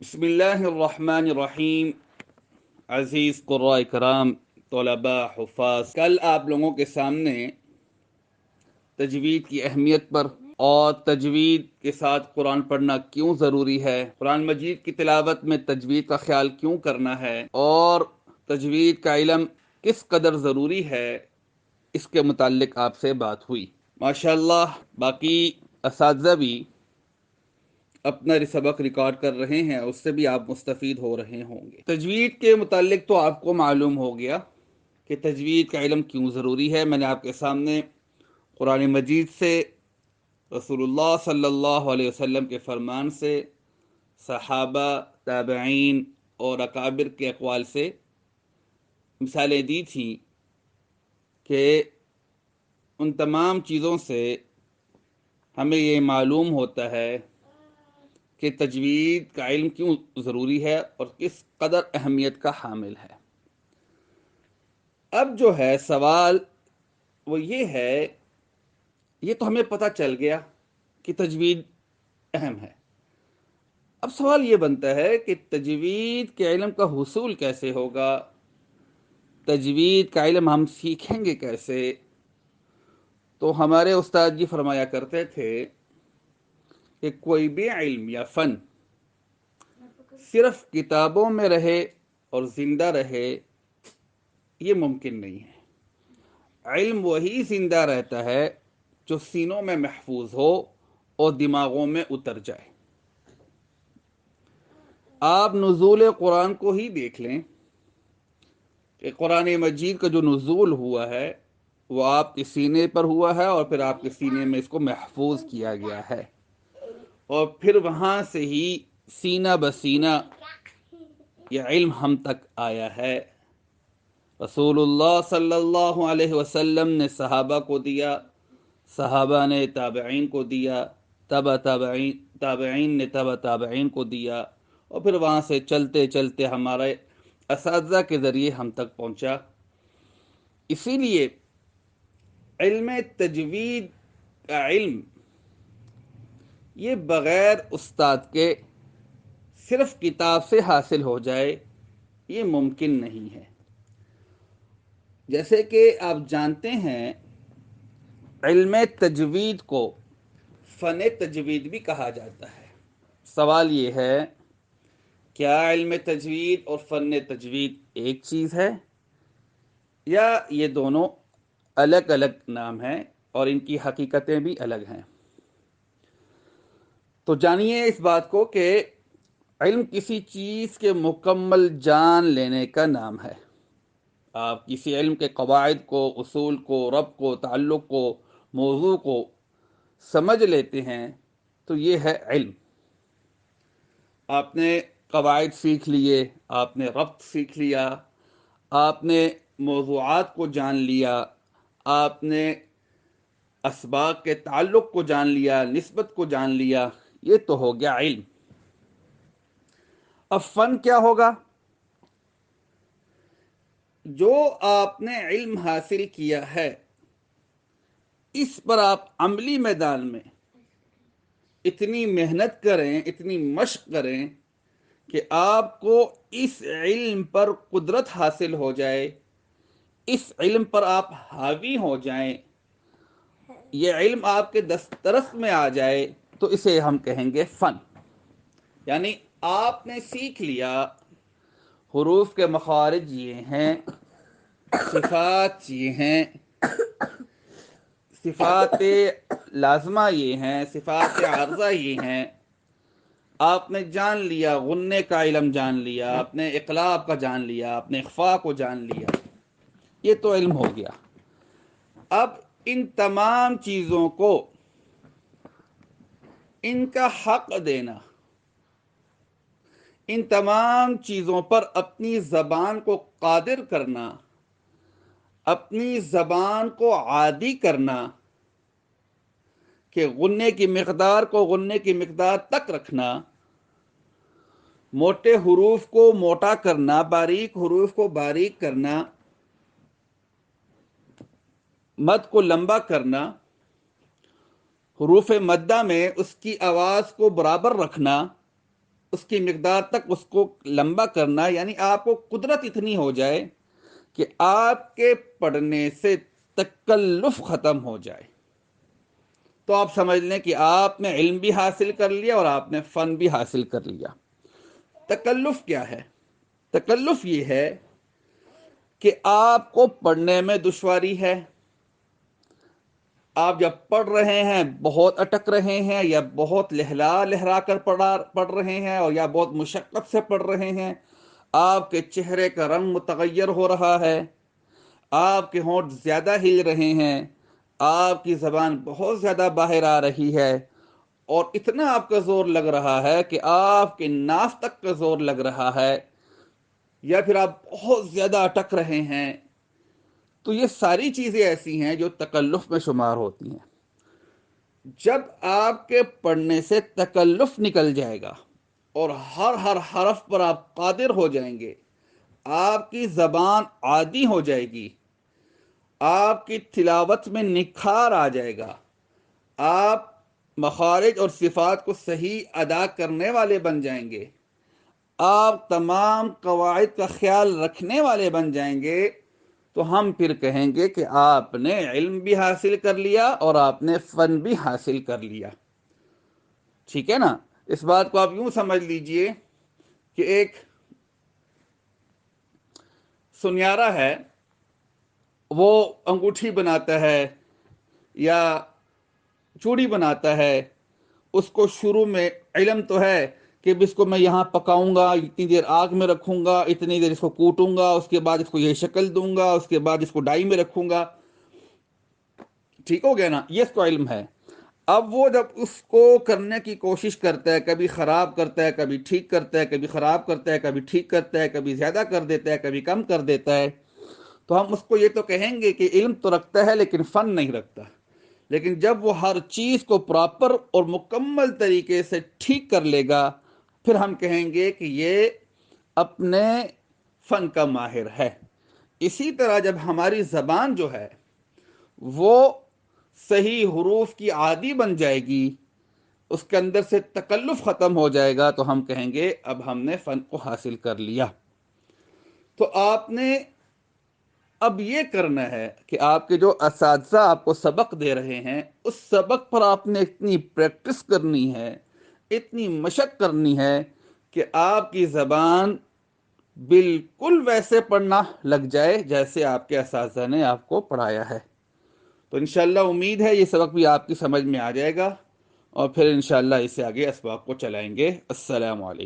بسم اللہ الرحمن الرحیم۔ عزیز قراء کرام، طلباء، حفاظ، کل آپ لوگوں کے سامنے تجوید کی اہمیت پر اور تجوید کے ساتھ قرآن پڑھنا کیوں ضروری ہے، قرآن مجید کی تلاوت میں تجوید کا خیال کیوں کرنا ہے اور تجوید کا علم کس قدر ضروری ہے، اس کے متعلق آپ سے بات ہوئی۔ ماشاءاللہ باقی اساتذہ بھی اپنا سبق ریکارڈ کر رہے ہیں، اس سے بھی آپ مستفید ہو رہے ہوں گے۔ تجوید کے متعلق تو آپ کو معلوم ہو گیا کہ تجوید کا علم کیوں ضروری ہے۔ میں نے آپ کے سامنے قرآن مجید سے، رسول اللہ صلی اللہ علیہ وسلم کے فرمان سے، صحابہ، تابعین اور اکابر کے اقوال سے مثالیں دی تھیں کہ ان تمام چیزوں سے ہمیں یہ معلوم ہوتا ہے کہ تجوید کا علم کیوں ضروری ہے اور کس قدر اہمیت کا حامل ہے۔ اب جو ہے سوال وہ یہ ہے، یہ تو ہمیں پتہ چل گیا کہ تجوید اہم ہے۔ اب سوال یہ بنتا ہے کہ تجوید کے علم کا حصول کیسے ہوگا، تجوید کا علم ہم سیکھیں گے کیسے؟ تو ہمارے استاد جی فرمایا کرتے تھے کہ کوئی بھی علم یا فن صرف کتابوں میں رہے اور زندہ رہے، یہ ممکن نہیں ہے۔ علم وہی زندہ رہتا ہے جو سینوں میں محفوظ ہو اور دماغوں میں اتر جائے۔ آپ نزول قرآن کو ہی دیکھ لیں کہ قرآن مجید کا جو نزول ہوا ہے وہ آپ کے سینے پر ہوا ہے اور پھر آپ کے سینے میں اس کو محفوظ کیا گیا ہے، اور پھر وہاں سے ہی سینہ بسینہ یہ علم ہم تک آیا ہے۔ رسول اللہ صلی اللہ علیہ وسلم نے صحابہ کو دیا، صحابہ نے تابعین کو دیا، تابعین نے تابعین کو دیا، اور پھر وہاں سے چلتے چلتے ہمارے اساتذہ کے ذریعے ہم تک پہنچا۔ اسی لیے علم تجوید کا علم یہ بغیر استاد کے صرف کتاب سے حاصل ہو جائے، یہ ممکن نہیں ہے۔ جیسے کہ آپ جانتے ہیں علم تجوید کو فن تجوید بھی کہا جاتا ہے۔ سوال یہ ہے، کیا علم تجوید اور فن تجوید ایک چیز ہے یا یہ دونوں الگ الگ نام ہیں اور ان کی حقیقتیں بھی الگ ہیں؟ تو جانیے اس بات کو کہ علم کسی چیز کے مکمل جان لینے کا نام ہے۔ آپ کسی علم کے قواعد کو، اصول کو، ربط کو، تعلق کو، موضوع کو سمجھ لیتے ہیں تو یہ ہے علم۔ آپ نے قواعد سیکھ لیے، آپ نے ربط سیکھ لیا، آپ نے موضوعات کو جان لیا، آپ نے اسباق کے تعلق کو جان لیا، نسبت کو جان لیا، یہ تو ہو گیا علم۔ اب فن کیا ہوگا؟ جو آپ نے علم حاصل کیا ہے اس پر آپ عملی میدان میں اتنی محنت کریں، اتنی مشق کریں کہ آپ کو اس علم پر قدرت حاصل ہو جائے، اس علم پر آپ حاوی ہو جائیں، یہ علم آپ کے دسترس میں آ جائے، تو اسے ہم کہیں گے فن۔ یعنی آپ نے سیکھ لیا حروف کے مخارج یہ ہیں، صفات یہ ہیں، صفات لازمہ یہ ہیں، صفات عارضہ یہ ہیں، آپ نے جان لیا، غننے کا علم جان لیا، آپ نے اقلاب کا جان لیا، آپ نے اخفاء کو جان لیا، یہ تو علم ہو گیا۔ اب ان تمام چیزوں کو ان کا حق دینا، ان تمام چیزوں پر اپنی زبان کو قادر کرنا، اپنی زبان کو عادی کرنا کہ غننے کی مقدار کو غننے کی مقدار تک رکھنا، موٹے حروف کو موٹا کرنا، باریک حروف کو باریک کرنا، مد کو لمبا کرنا، حروف مدہ میں اس کی آواز کو برابر رکھنا، اس کی مقدار تک اس کو لمبا کرنا، یعنی آپ کو قدرت اتنی ہو جائے کہ آپ کے پڑھنے سے تکلف ختم ہو جائے، تو آپ سمجھ لیں کہ آپ نے علم بھی حاصل کر لیا اور آپ نے فن بھی حاصل کر لیا۔ تکلف کیا ہے؟ تکلف یہ ہے کہ آپ کو پڑھنے میں دشواری ہے، آپ جب پڑھ رہے ہیں بہت اٹک رہے ہیں، یا بہت لہلا لہرا کر پڑھ رہے ہیں، اور یا بہت مشقت سے پڑھ رہے ہیں، آپ کے چہرے کا رنگ متغیر ہو رہا ہے، آپ کے ہونٹ زیادہ ہل رہے ہیں، آپ کی زبان بہت زیادہ باہر آ رہی ہے، اور اتنا آپ کا زور لگ رہا ہے کہ آپ کے ناف تک کا زور لگ رہا ہے، یا پھر آپ بہت زیادہ اٹک رہے ہیں، تو یہ ساری چیزیں ایسی ہیں جو تکلف میں شمار ہوتی ہیں۔ جب آپ کے پڑھنے سے تکلف نکل جائے گا اور ہر حرف پر آپ قادر ہو جائیں گے، آپ کی زبان عادی ہو جائے گی، آپ کی تلاوت میں نکھار آ جائے گا، آپ مخارج اور صفات کو صحیح ادا کرنے والے بن جائیں گے، آپ تمام قواعد کا خیال رکھنے والے بن جائیں گے، تو ہم پھر کہیں گے کہ آپ نے علم بھی حاصل کر لیا اور آپ نے فن بھی حاصل کر لیا۔ ٹھیک ہے نا؟ اس بات کو آپ یوں سمجھ لیجئے کہ ایک سنیارا ہے، وہ انگوٹھی بناتا ہے یا چوڑی بناتا ہے، اس کو شروع میں علم تو ہے کہ اس کو میں یہاں پکاؤں گا، اتنی دیر آگ میں رکھوں گا، اتنی دیر اس کو کوٹوں گا، اس کے بعد اس کو یہ شکل دوں گا، اس کے بعد اس کو ڈائی میں رکھوں گا۔ ٹھیک ہو گیا نا؟ یہ اس کو علم ہے۔ اب وہ جب اس کو کرنے کی کوشش کرتا ہے، کبھی خراب کرتا ہے، کبھی ٹھیک کرتا ہے، کبھی خراب کرتا ہے، کبھی ٹھیک کرتا ہے، کبھی زیادہ کر دیتا ہے، کبھی کم کر دیتا ہے، تو ہم اس کو یہ تو کہیں گے کہ علم تو رکھتا ہے لیکن فن نہیں رکھتا۔ لیکن جب وہ ہر چیز کو پراپر اور مکمل طریقے سے ٹھیک کر لے گا، پھر ہم کہیں گے کہ یہ اپنے فن کا ماہر ہے۔ اسی طرح جب ہماری زبان جو ہے وہ صحیح حروف کی عادی بن جائے گی، اس کے اندر سے تکلف ختم ہو جائے گا، تو ہم کہیں گے اب ہم نے فن کو حاصل کر لیا۔ تو آپ نے اب یہ کرنا ہے کہ آپ کے جو اساتذہ آپ کو سبق دے رہے ہیں، اس سبق پر آپ نے اتنی پریکٹس کرنی ہے، اتنی مشق کرنی ہے کہ آپ کی زبان بالکل ویسے پڑھنا لگ جائے جیسے آپ کے اساتذہ نے آپ کو پڑھایا ہے۔ تو انشاءاللہ امید ہے یہ سبق بھی آپ کی سمجھ میں آ جائے گا، اور پھر انشاءاللہ اسے آگے اسباق کو چلائیں گے۔ السلام علیکم۔